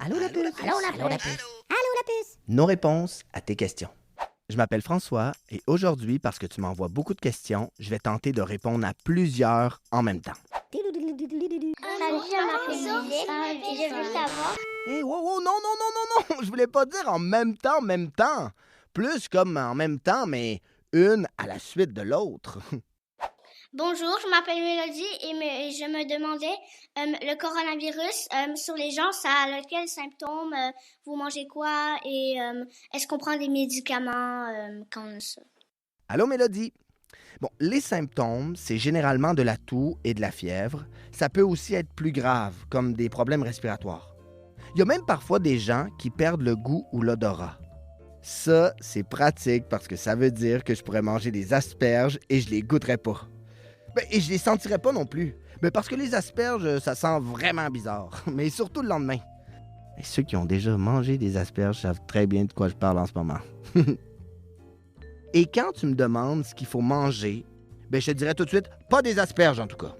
Allô la puce? Allô la puce? Nos réponses à tes questions. Je m'appelle François et aujourd'hui, parce que tu m'envoies beaucoup de questions, je vais tenter de répondre à plusieurs en même temps. Salut, je m'appelle Juliette et je veux savoir. Hé, wow, non, je voulais pas dire en même temps. Plus comme en même temps, mais une à la suite de l'autre. Bonjour, je m'appelle Mélodie et je me demandais, le coronavirus, sur les gens, ça a quels symptômes, vous mangez quoi et est-ce qu'on prend des médicaments quand on a ça? Allô Mélodie? Bon, les symptômes, c'est généralement de la toux et de la fièvre. Ça peut aussi être plus grave, comme des problèmes respiratoires. Il y a même parfois des gens qui perdent le goût ou l'odorat. Ça, c'est pratique parce que ça veut dire que je pourrais manger des asperges et je les goûterais pas. Et je les sentirais pas non plus. Parce que les asperges, ça sent vraiment bizarre. Mais surtout le lendemain. Et ceux qui ont déjà mangé des asperges savent très bien de quoi je parle en ce moment. Et quand tu me demandes ce qu'il faut manger, je te dirais tout de suite, pas des asperges en tout cas.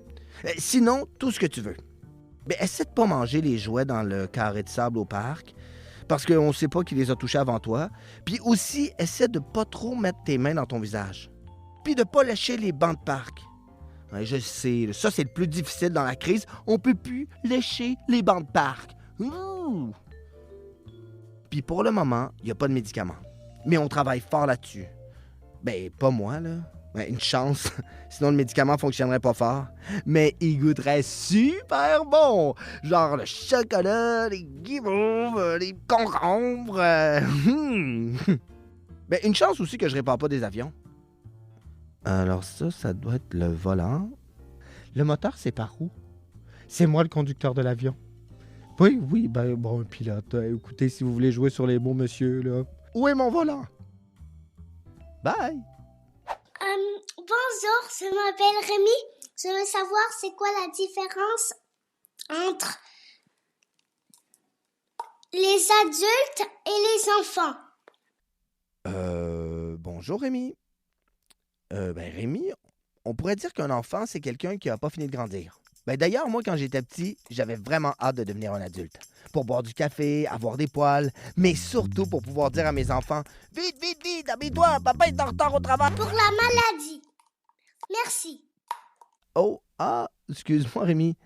Sinon, tout ce que tu veux. Essaie de pas manger les jouets dans le carré de sable au parc, parce qu'on ne sait pas qui les a touchés avant toi. Puis aussi, essaie de pas trop mettre tes mains dans ton visage. Puis de pas lécher les bancs de parc. Ouais, je sais, ça c'est le plus difficile dans la crise. On peut plus lécher les bancs de parc. Ouh! Puis pour le moment, il n'y a pas de médicaments. Mais on travaille fort là-dessus. Pas moi, là. Une chance. Sinon, le médicament fonctionnerait pas fort. Mais il goûterait super bon. Genre le chocolat, les guimauves, les concombres. Une chance aussi que je répare pas des avions. Alors ça doit être le volant. Le moteur, c'est par où? C'est moi le conducteur de l'avion. Oui, bon, pilote, écoutez, si vous voulez jouer sur les mots, monsieur, là. Où est mon volant? Bye! Bonjour, je m'appelle Rémi. Je veux savoir c'est quoi la différence entre les adultes et les enfants. Bonjour Rémi. Rémi, on pourrait dire qu'un enfant, c'est quelqu'un qui n'a pas fini de grandir. D'ailleurs, moi, quand j'étais petit, j'avais vraiment hâte de devenir un adulte. Pour boire du café, avoir des poils, mais surtout pour pouvoir dire à mes enfants « Vite, habille-toi, papa est en retard au travail! » Pour la maladie. Merci. Oh, excuse-moi Rémi.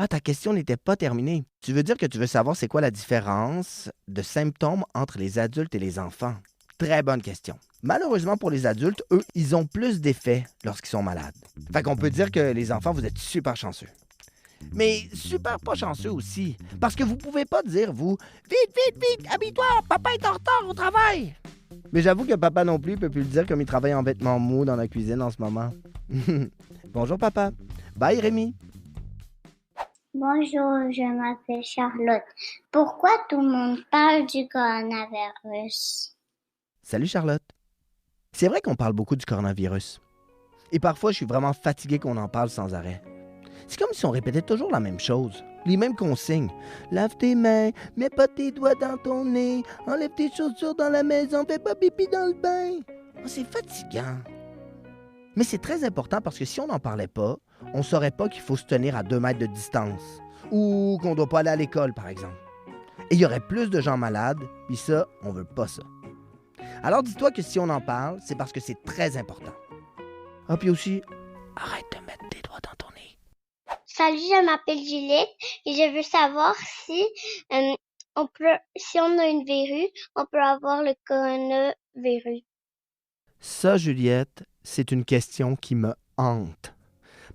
Ta question n'était pas terminée. Tu veux dire que tu veux savoir c'est quoi la différence de symptômes entre les adultes et les enfants? Très bonne question. Malheureusement pour les adultes, eux, ils ont plus d'effets lorsqu'ils sont malades. Fait qu'on peut dire que les enfants, vous êtes super chanceux. Mais super pas chanceux aussi, parce que vous pouvez pas dire, vous, vite, habille-toi, papa est en retard au travail. Mais j'avoue que papa non plus peut plus le dire comme il travaille en vêtements mous dans la cuisine en ce moment. Bonjour papa. Bye Rémi. Bonjour, je m'appelle Charlotte. Pourquoi tout le monde parle du coronavirus? Salut Charlotte. C'est vrai qu'on parle beaucoup du coronavirus. Et parfois, je suis vraiment fatigué qu'on en parle sans arrêt. C'est comme si on répétait toujours la même chose, les mêmes consignes. Lave tes mains, mets pas tes doigts dans ton nez, enlève tes chaussures dans la maison, fais pas pipi dans le bain. C'est fatigant. Mais c'est très important parce que si on n'en parlait pas, on saurait pas qu'il faut se tenir à 2 mètres de distance ou qu'on doit pas aller à l'école, par exemple. Et il y aurait plus de gens malades, puis ça, on veut pas ça. Alors dis-toi que si on en parle, c'est parce que c'est très important. Puis aussi, arrête de mettre tes doigts dans ton nez. Salut, je m'appelle Juliette et je veux savoir si on a une verrue, on peut avoir le coronavirus. Ça, Juliette, c'est une question qui me hante.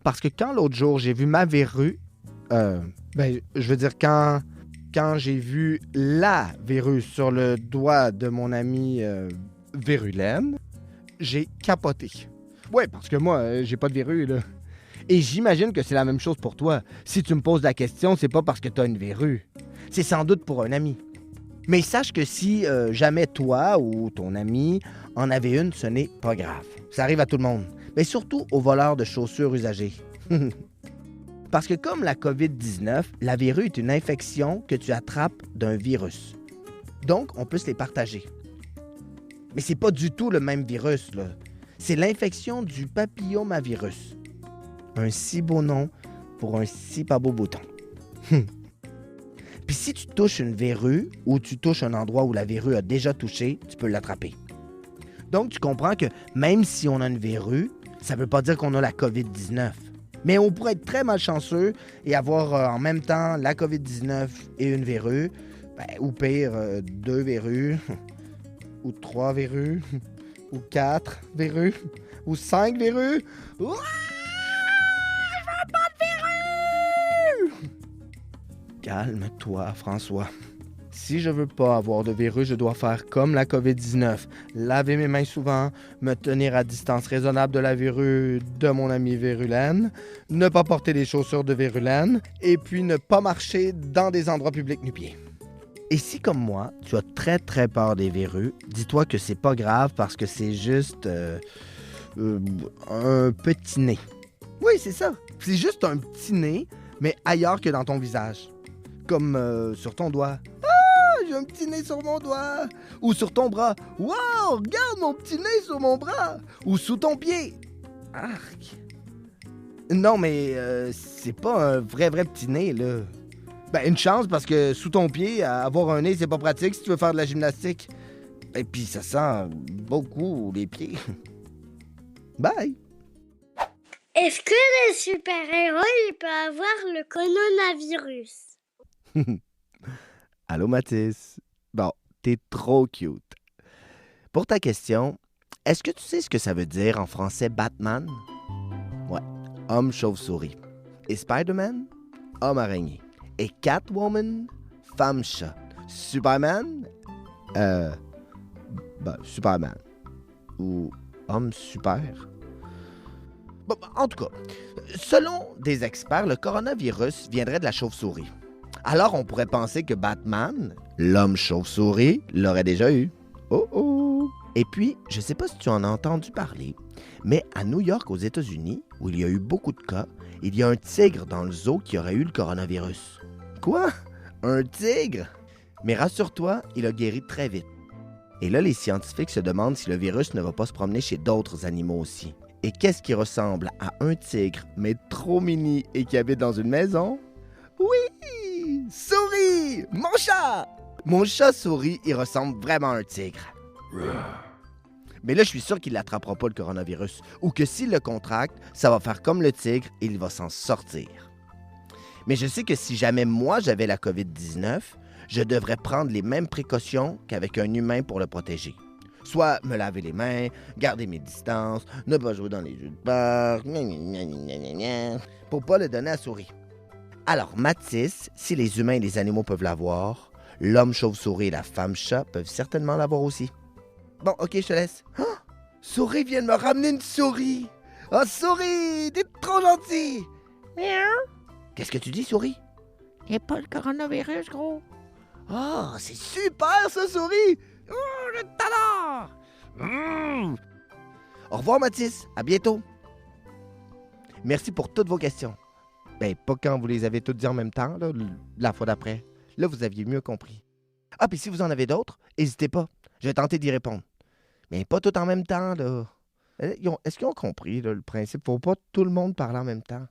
Parce que quand l'autre jour, j'ai vu ma verrue, quand j'ai vu la verrue sur le doigt de mon ami Vérulaine, j'ai capoté. Ouais, parce que moi, j'ai pas de verrue, là. Et j'imagine que c'est la même chose pour toi. Si tu me poses la question, c'est pas parce que t'as une verrue. C'est sans doute pour un ami. Mais sache que si jamais toi ou ton ami en avait une, ce n'est pas grave. Ça arrive à tout le monde. Mais surtout aux voleurs de chaussures usagées. Parce que comme la COVID-19, la verrue est une infection que tu attrapes d'un virus. Donc, on peut se les partager. Mais c'est pas du tout le même virus, là. C'est l'infection du papillomavirus. Un si beau nom pour un si pas beau bouton. Puis si tu touches une verrue ou tu touches un endroit où la verrue a déjà touché, tu peux l'attraper. Donc, tu comprends que même si on a une verrue, ça ne veut pas dire qu'on a la COVID-19. Mais on pourrait être très malchanceux et avoir en même temps la COVID-19 et une verrue, ou pire, 2 verrues, ou 3 verrues, ou 4 verrues, ou 5 verrues. Ouah! Je veux pas de verrues! Calme-toi, François. Si je veux pas avoir de verrues, je dois faire comme la COVID-19. Laver mes mains souvent, me tenir à distance raisonnable de la verrue de mon ami Vérulaine, ne pas porter des chaussures de Vérulaine, et puis ne pas marcher dans des endroits publics nu-pieds. Et si, comme moi, tu as très très peur des verrues, dis-toi que c'est pas grave parce que c'est juste un petit nez. Oui, c'est ça. C'est juste un petit nez, mais ailleurs que dans ton visage. Comme sur ton doigt. J'ai un petit nez sur mon doigt. Ou sur ton bras. Wow, regarde mon petit nez sur mon bras. Ou sous ton pied. Arc. Non, mais c'est pas un vrai petit nez, là. Une chance parce que sous ton pied, avoir un nez, c'est pas pratique si tu veux faire de la gymnastique. Et puis ça sent beaucoup les pieds. Bye. Est-ce que les super-héros, ils peuvent avoir le coronavirus? Allô, Mathis. Bon, t'es trop cute. Pour ta question, est-ce que tu sais ce que ça veut dire en français Batman? Ouais, homme chauve-souris. Et Spider-Man? Homme araignée. Et Catwoman? Femme chat. Superman? Superman. Ou homme super? Bon, en tout cas, selon des experts, le coronavirus viendrait de la chauve-souris. Alors, on pourrait penser que Batman, l'homme chauve-souris, l'aurait déjà eu. Oh oh! Et puis, je sais pas si tu en as entendu parler, mais à New York, aux États-Unis, où il y a eu beaucoup de cas, il y a un tigre dans le zoo qui aurait eu le coronavirus. Quoi? Un tigre? Mais rassure-toi, il a guéri très vite. Et là, les scientifiques se demandent si le virus ne va pas se promener chez d'autres animaux aussi. Et qu'est-ce qui ressemble à un tigre, mais trop mini et qui habite dans une maison? Oui! Souris! Mon chat! Mon chat souris, il ressemble vraiment à un tigre. Mais là, je suis sûr qu'il n'attrapera pas le coronavirus. Ou que s'il le contracte, ça va faire comme le tigre et il va s'en sortir. Mais je sais que si jamais moi j'avais la COVID-19, je devrais prendre les mêmes précautions qu'avec un humain pour le protéger. Soit me laver les mains, garder mes distances, ne pas jouer dans les jeux de bar, pour pas le donner à souris. Alors, Mathis, si les humains et les animaux peuvent l'avoir, l'homme chauve-souris et la femme chat peuvent certainement l'avoir aussi. Bon, ok, je te laisse. Oh, souris vient de me ramener une souris. Oh, souris, t'es trop gentil. Miaou. Qu'est-ce que tu dis, souris? Il n'y a pas le coronavirus, gros. Oh, c'est super, ça, souris. Oh, le talent. Au revoir, Mathis. À bientôt. Merci pour toutes vos questions. Pas quand vous les avez toutes dit en même temps, là, la fois d'après. Là, vous aviez mieux compris. Ah, puis si vous en avez d'autres, n'hésitez pas. Je vais tenter d'y répondre. Mais pas tout en même temps, là. Est-ce qu'ils ont compris, là, le principe? Faut pas tout le monde parler en même temps.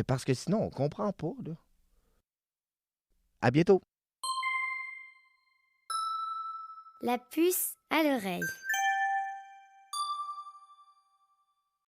Parce que sinon, on comprend pas, là. À bientôt. La puce à l'oreille.